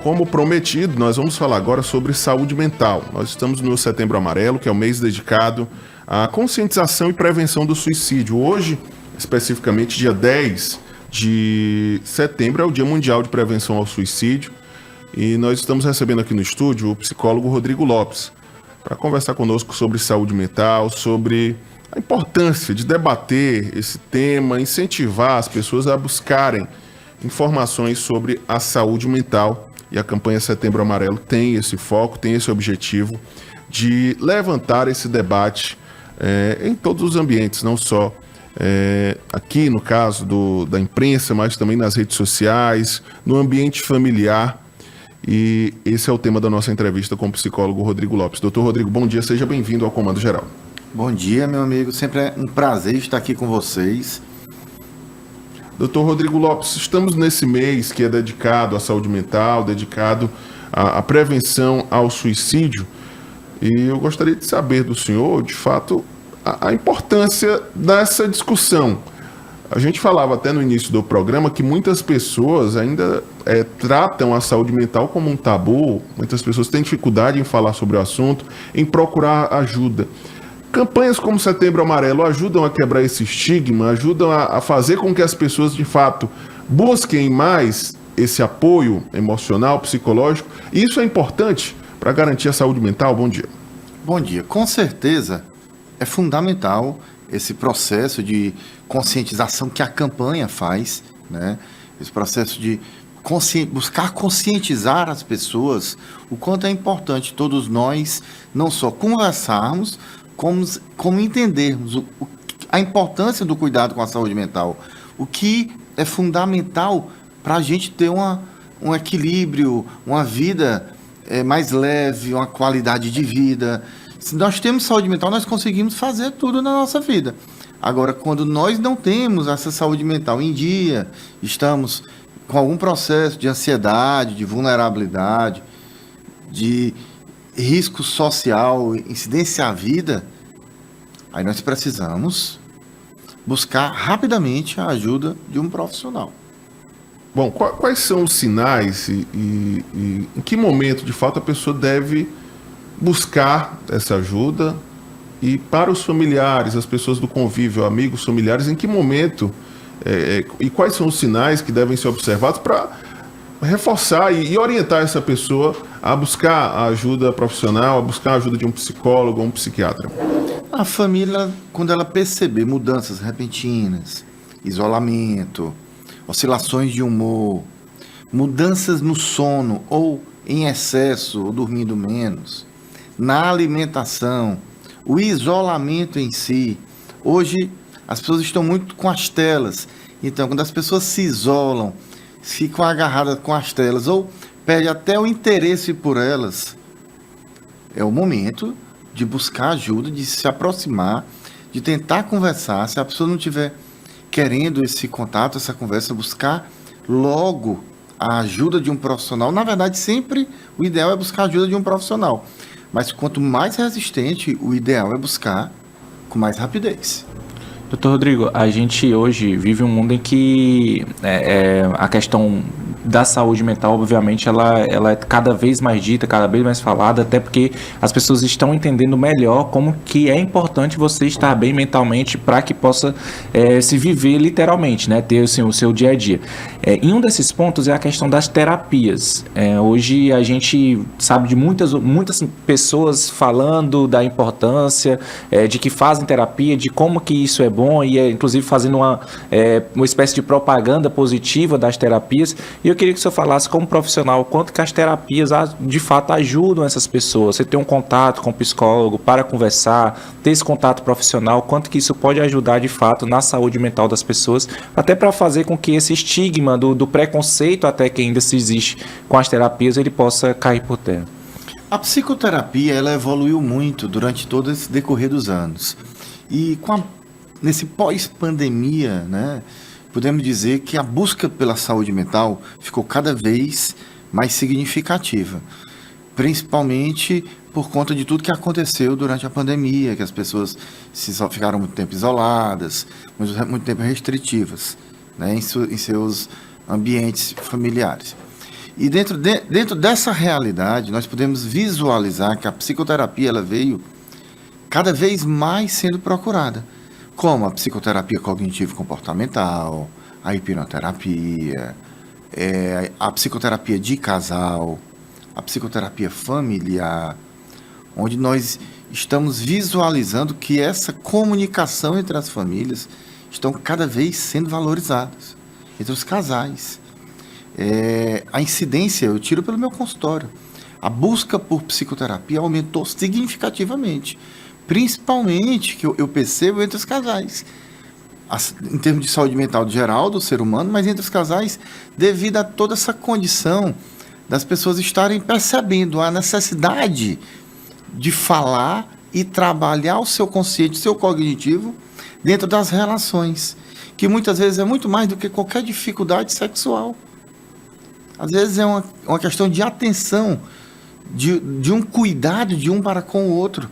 Como prometido, nós vamos falar agora sobre saúde mental. Nós estamos no Setembro Amarelo, que é o mês dedicado à conscientização e prevenção do suicídio. Hoje, especificamente dia 10 de setembro, é o Dia Mundial de Prevenção ao Suicídio. E nós estamos recebendo aqui no estúdio o psicólogo Rodrigo Lopes para conversar conosco sobre saúde mental, sobre a importância de debater esse tema, incentivar as pessoas a buscarem informações sobre a saúde mental. E a campanha Setembro Amarelo tem esse foco, tem esse objetivo de levantar esse debate em todos os ambientes, não só aqui no caso da imprensa, mas também nas redes sociais, no ambiente familiar. E esse é o tema da nossa entrevista com o psicólogo Rodrigo Lopes. Doutor Rodrigo, bom dia, seja bem-vindo ao Comando Geral. Bom dia, meu amigo, sempre é um prazer estar aqui com vocês. Doutor Rodrigo Lopes, estamos nesse mês que é dedicado à saúde mental, dedicado à prevenção ao suicídio, e eu gostaria de saber do senhor, de fato, a importância dessa discussão. A gente falava até no início do programa que muitas pessoas ainda tratam a saúde mental como um tabu, muitas pessoas têm dificuldade em falar sobre o assunto, em procurar ajuda. Campanhas como Setembro Amarelo ajudam a quebrar esse estigma, ajudam a fazer com que as pessoas, de fato, busquem mais esse apoio emocional, psicológico. E isso é importante para garantir a saúde mental? Bom dia. Bom dia. Com certeza é fundamental esse processo de conscientização que a campanha faz, né? Esse processo de buscar conscientizar as pessoas o quanto é importante todos nós não só conversarmos, como entendermos a importância do cuidado com a saúde mental, o que é fundamental para a gente ter um equilíbrio, uma vida mais leve, uma qualidade de vida. Se nós temos saúde mental, nós conseguimos fazer tudo na nossa vida. Agora, quando nós não temos essa saúde mental em dia, estamos com algum processo de ansiedade, de vulnerabilidade, de risco social, incidência à vida, aí nós precisamos buscar rapidamente a ajuda de um profissional. Bom, quais são os sinais e em que momento, de fato, a pessoa deve buscar essa ajuda? E para os familiares, as pessoas do convívio, amigos, familiares, em que momento e quais são os sinais que devem ser observados para reforçar e orientar essa pessoa a buscar a ajuda profissional, a buscar a ajuda de um psicólogo ou um psiquiatra? A família, quando ela perceber mudanças repentinas, isolamento, oscilações de humor, mudanças no sono ou em excesso ou dormindo menos, na alimentação, o isolamento em si. Hoje as pessoas estão muito com as telas, então quando as pessoas se isolam, ficam agarradas com as telas ou perde até o interesse por elas, é o momento de buscar ajuda, de se aproximar, de tentar conversar. Se a pessoa não estiver querendo esse contato, essa conversa, buscar logo a ajuda de um profissional. Na verdade, sempre o ideal é buscar a ajuda de um profissional, mas quanto mais resistente, o ideal é buscar com mais rapidez. Doutor Rodrigo, a gente hoje vive um mundo em que a questão da saúde mental, obviamente, ela é cada vez mais dita, cada vez mais falada, até porque as pessoas estão entendendo melhor como que é importante você estar bem mentalmente para que possa se viver literalmente, né? Ter assim, o seu dia a dia. E um desses pontos é a questão das terapias. Hoje a gente sabe de muitas pessoas falando da importância de que fazem terapia, de como que isso é bom, e inclusive fazendo uma espécie de propaganda positiva das terapias. E eu queria que o senhor falasse como profissional quanto que as terapias de fato ajudam essas pessoas. Você ter um contato com o psicólogo para conversar, ter esse contato profissional, quanto que isso pode ajudar de fato na saúde mental das pessoas, até para fazer com que esse estigma do preconceito até que ainda se existe com as terapias, ele possa cair por terra. A psicoterapia, ela evoluiu muito durante todo esse decorrer dos anos. E nesse pós-pandemia, né, podemos dizer que a busca pela saúde mental ficou cada vez mais significativa, principalmente por conta de tudo que aconteceu durante a pandemia, que as pessoas ficaram muito tempo isoladas, muito tempo restritivas, né, em seus ambientes familiares. E dentro dessa realidade, nós podemos visualizar que a psicoterapia ela veio cada vez mais sendo procurada, como a psicoterapia cognitivo-comportamental, a hipnoterapia, a psicoterapia de casal, a psicoterapia familiar, onde nós estamos visualizando que essa comunicação entre as famílias estão cada vez sendo valorizadas, entre os casais. A incidência, eu tiro pelo meu consultório, a busca por psicoterapia aumentou significativamente, principalmente, que eu percebo, entre os casais, em termos de saúde mental geral do ser humano, mas entre os casais, devido a toda essa condição das pessoas estarem percebendo a necessidade de falar e trabalhar o seu consciente, o seu cognitivo, dentro das relações, que muitas vezes é muito mais do que qualquer dificuldade sexual. Às vezes é uma questão de atenção, de um cuidado de um para com o outro,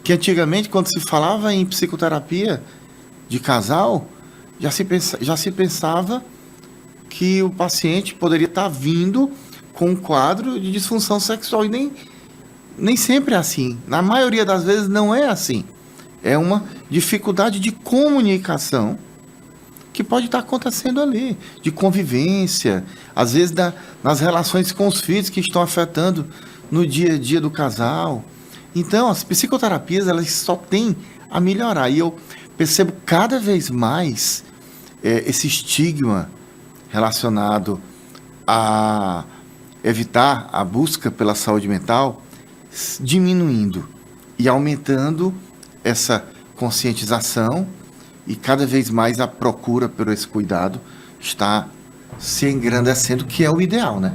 que antigamente, quando se falava em psicoterapia de casal, já se pensava que o paciente poderia estar vindo com um quadro de disfunção sexual, e nem sempre é assim. Na maioria das vezes não é assim. É uma dificuldade de comunicação que pode estar acontecendo ali, de convivência, às vezes nas relações com os filhos que estão afetando no dia a dia do casal. Então, as psicoterapias, elas só têm a melhorar. E eu percebo cada vez mais esse estigma relacionado a evitar a busca pela saúde mental diminuindo e aumentando essa conscientização, e cada vez mais a procura por esse cuidado está se engrandecendo, que é o ideal, né?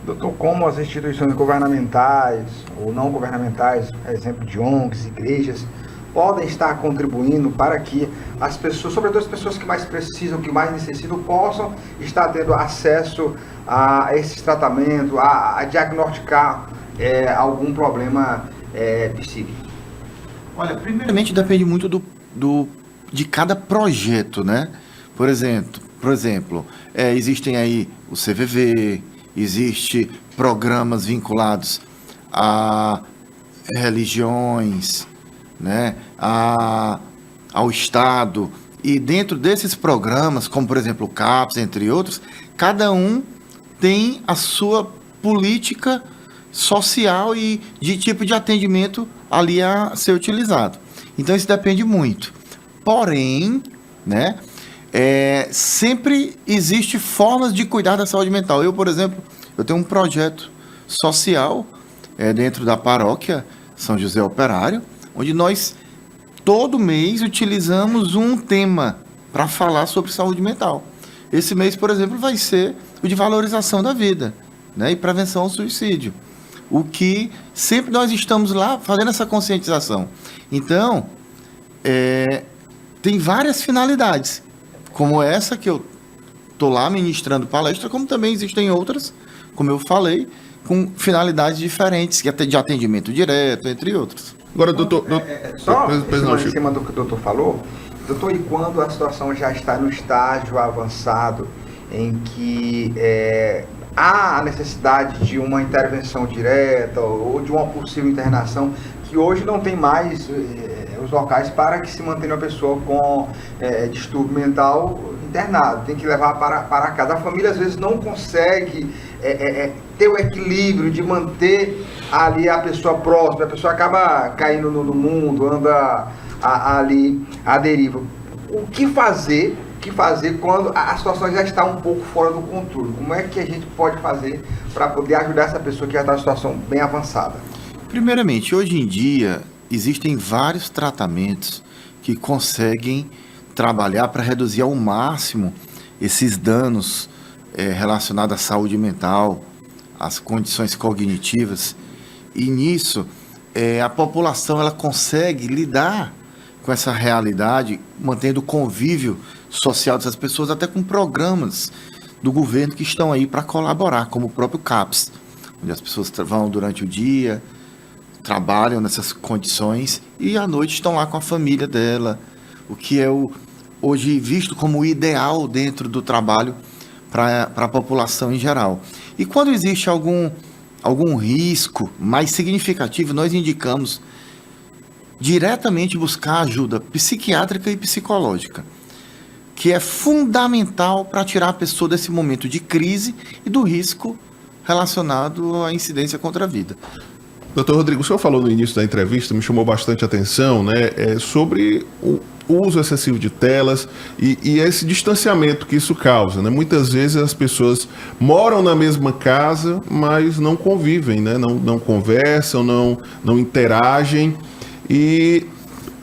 Doutor, como as instituições governamentais ou não governamentais, exemplo de ONGs, igrejas, podem estar contribuindo para que as pessoas, sobretudo as pessoas que mais precisam, que mais necessitam, possam estar tendo acesso a esses tratamentos, a diagnosticar algum problema psíquico? Olha, primeiramente depende muito de cada projeto, né? Por exemplo, existem aí o CVV, existe programas vinculados a religiões, né? Ao Estado, e dentro desses programas, como por exemplo o CAPS, entre outros, cada um tem a sua política social e de tipo de atendimento ali a ser utilizado. Então isso depende muito. Porém, né, sempre existe formas de cuidar da saúde mental. Eu, por exemplo, eu tenho um projeto social dentro da paróquia São José Operário, onde nós todo mês utilizamos um tema para falar sobre saúde mental. Esse mês, por exemplo, vai ser o de valorização da vida, né, e prevenção ao suicídio. O que sempre nós estamos lá fazendo essa conscientização. Então, tem várias finalidades, como essa que eu estou lá ministrando palestra, como também existem outras, como eu falei, com finalidades diferentes, que de atendimento direto, entre outros. Agora, doutor... Só em cima do que o doutor falou, doutor, e quando a situação já está no estágio avançado, em que há a necessidade de uma intervenção direta ou de uma possível internação, que hoje não tem mais os locais para que se mantenha uma pessoa com distúrbio mental internado, tem que levar para casa. A família às vezes não consegue ter o equilíbrio de manter ali a pessoa próxima, a pessoa acaba caindo no mundo, anda ali à deriva. O que fazer quando a situação já está um pouco fora do controle? Como é que a gente pode fazer para poder ajudar essa pessoa que já está em situação bem avançada? Primeiramente, hoje em dia, existem vários tratamentos que conseguem trabalhar para reduzir ao máximo esses danos relacionados à saúde mental, às condições cognitivas. E nisso, a população ela consegue lidar com essa realidade, mantendo o convívio social dessas pessoas, até com programas do governo que estão aí para colaborar, como o próprio CAPS, onde as pessoas vão durante o dia, trabalham nessas condições e à noite estão lá com a família dela, o que é hoje visto como o ideal dentro do trabalho para a população em geral. E quando existe algum risco mais significativo, nós indicamos diretamente buscar ajuda psiquiátrica e psicológica, que é fundamental para tirar a pessoa desse momento de crise e do risco relacionado à incidência contra a vida. Doutor Rodrigo, o senhor falou no início da entrevista, me chamou bastante atenção, né, sobre o uso excessivo de telas e esse distanciamento que isso causa, né? Muitas vezes as pessoas moram na mesma casa, mas não convivem, né? Não conversam, não interagem. E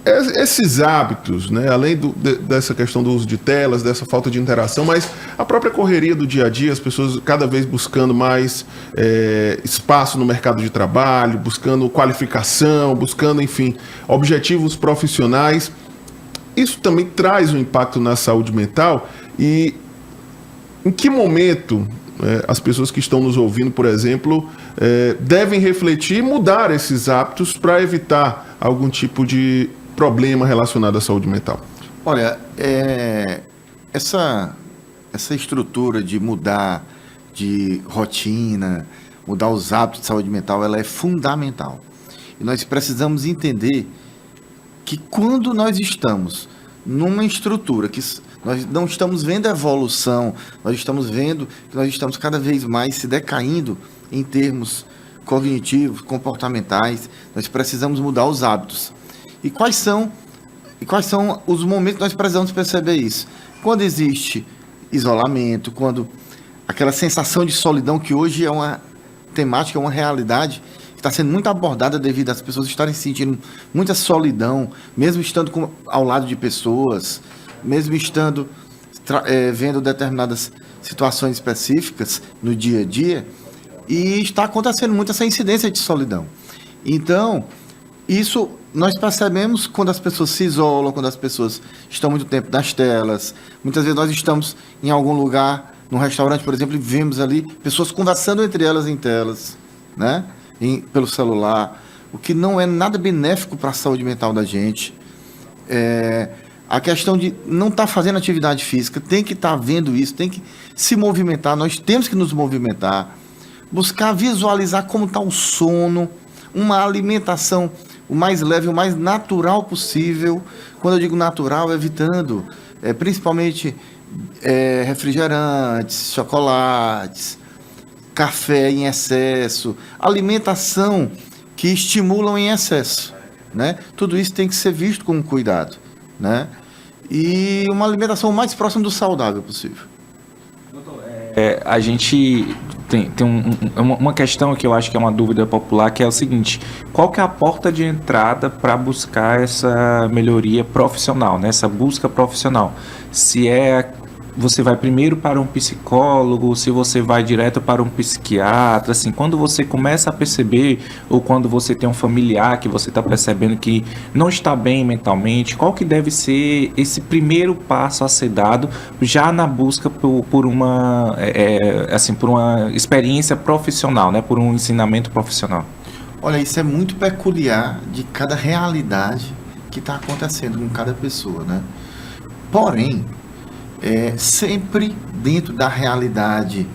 esses hábitos, né, além dessa questão do uso de telas, dessa falta de interação, mas a própria correria do dia a dia, as pessoas cada vez buscando mais espaço no mercado de trabalho, buscando qualificação, buscando, enfim, objetivos profissionais. Isso também traz um impacto na saúde mental. E em que momento as pessoas que estão nos ouvindo, por exemplo, devem refletir e mudar esses hábitos para evitar algum tipo de problema relacionado à saúde mental? Olha, essa estrutura de mudar de rotina, mudar os hábitos de saúde mental, ela é fundamental. E nós precisamos entender que quando nós estamos numa estrutura que nós não estamos vendo evolução, nós estamos vendo que nós estamos cada vez mais se decaindo em termos cognitivos, comportamentais, nós precisamos mudar os hábitos. E quais são os momentos que nós precisamos perceber isso? Quando existe isolamento, quando aquela sensação de solidão, que hoje é uma temática, é uma realidade, está sendo muito abordada devido às pessoas estarem sentindo muita solidão, mesmo estando ao lado de pessoas, mesmo estando vendo determinadas situações específicas no dia a dia, e está acontecendo muito essa incidência de solidão. Então, isso nós percebemos quando as pessoas se isolam, quando as pessoas estão muito tempo nas telas. Muitas vezes nós estamos em algum lugar, num restaurante, por exemplo, e vemos ali pessoas conversando entre elas em telas, né? Pelo celular, o que não é nada benéfico para a saúde mental da gente. A questão de não estar fazendo atividade física, tem que estar vendo isso, tem que se movimentar, nós temos que nos movimentar, buscar visualizar como está o sono, uma alimentação o mais leve, o mais natural possível. Quando eu digo natural, evitando principalmente refrigerantes, chocolates, café em excesso, alimentação que estimulam em excesso, né? Tudo isso tem que ser visto com cuidado, né? E uma alimentação o mais próxima do saudável possível. A gente tem uma questão que eu acho que é uma dúvida popular, que é o seguinte: qual que é a porta de entrada para buscar essa melhoria profissional, né? Essa busca profissional? Se você vai primeiro para um psicólogo, se você vai direto para um psiquiatra, assim, quando você começa a perceber, ou quando você tem um familiar que você está percebendo que não está bem mentalmente, qual que deve ser esse primeiro passo a ser dado já na busca por uma experiência profissional, né, por um ensinamento profissional? Olha, isso é muito peculiar de cada realidade que está acontecendo com cada pessoa, né? Porém, sempre dentro da realidade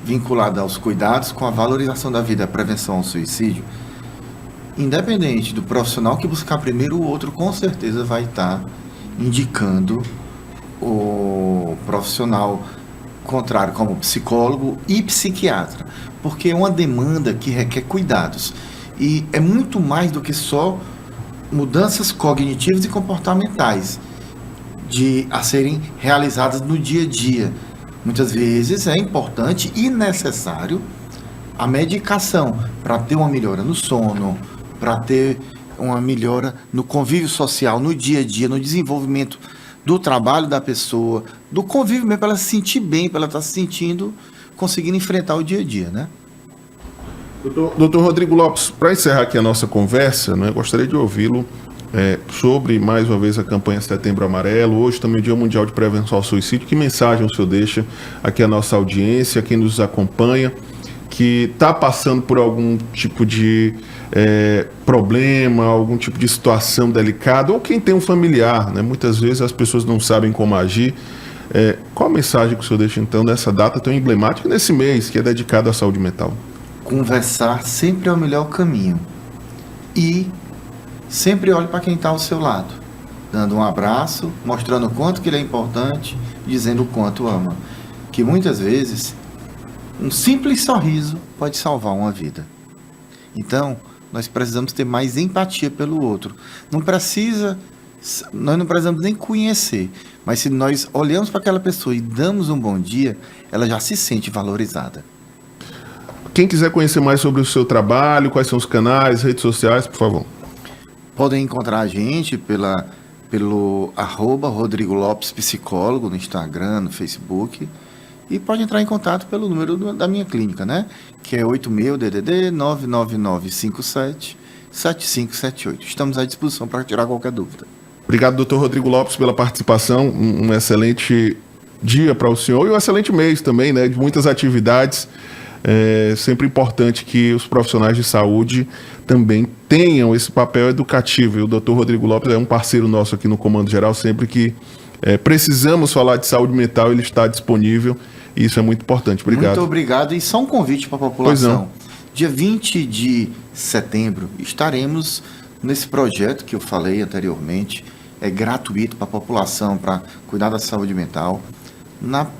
vinculada aos cuidados com a valorização da vida, a prevenção ao suicídio, independente do profissional que buscar primeiro, o outro com certeza vai estar indicando o profissional contrário, como psicólogo e psiquiatra, porque é uma demanda que requer cuidados, e é muito mais do que só mudanças cognitivas e comportamentais a serem realizadas no dia a dia. Muitas vezes é importante e necessário a medicação para ter uma melhora no sono, para ter uma melhora no convívio social, no dia a dia, no desenvolvimento do trabalho da pessoa, do convívio mesmo, para ela se sentir bem, para ela estar se sentindo, conseguindo enfrentar o dia a dia, né? Doutor Rodrigo Lopes, para encerrar aqui a nossa conversa, né, gostaria de ouvi-lo sobre, mais uma vez, a campanha Setembro Amarelo. Hoje também é o Dia Mundial de Prevenção ao Suicídio. Que mensagem o senhor deixa aqui à nossa audiência, quem nos acompanha, que está passando por algum tipo de problema, algum tipo de situação delicada, ou quem tem um familiar, né? Muitas vezes as pessoas não sabem como agir. Qual a mensagem que o senhor deixa, então, dessa data tão emblemática, nesse mês que é dedicado à saúde mental? Conversar sempre é o melhor caminho. E sempre olhe para quem está ao seu lado, dando um abraço, mostrando o quanto que ele é importante, dizendo o quanto ama. Que muitas vezes um simples sorriso pode salvar uma vida. Então, nós precisamos ter mais empatia pelo outro. Nós não precisamos nem conhecer, mas se nós olhamos para aquela pessoa e damos um bom dia, ela já se sente valorizada. Quem quiser conhecer mais sobre o seu trabalho, quais são os canais, redes sociais, por favor. Podem encontrar a gente pelo @Rodrigo Lopes Psicólogo no Instagram, no Facebook, e pode entrar em contato pelo número da minha clínica, né? Que é 86-DDD 99957-7578. Estamos à disposição para tirar qualquer dúvida. Obrigado, Dr. Rodrigo Lopes, pela participação. Um excelente dia para o senhor e um excelente mês também, né? De muitas atividades. É sempre importante que os profissionais de saúde também tenham esse papel educativo. E o Dr. Rodrigo Lopes é um parceiro nosso aqui no Comando Geral. Sempre que precisamos falar de saúde mental, ele está disponível. E isso é muito importante. Obrigado. Muito obrigado. E só um convite para a população. Dia 20 de setembro estaremos nesse projeto que eu falei anteriormente. É gratuito para a população, para cuidar da saúde mental.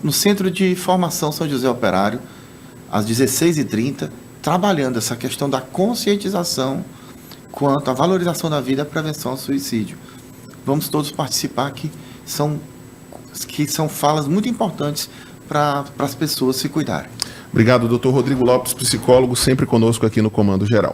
No Centro de Formação São José Operário, às 16h30, trabalhando essa questão da conscientização quanto à valorização da vida e a prevenção ao suicídio. Vamos todos participar, que são falas muito importantes para as pessoas se cuidarem. Obrigado, Dr. Rodrigo Lopes, psicólogo, sempre conosco aqui no Comando Geral.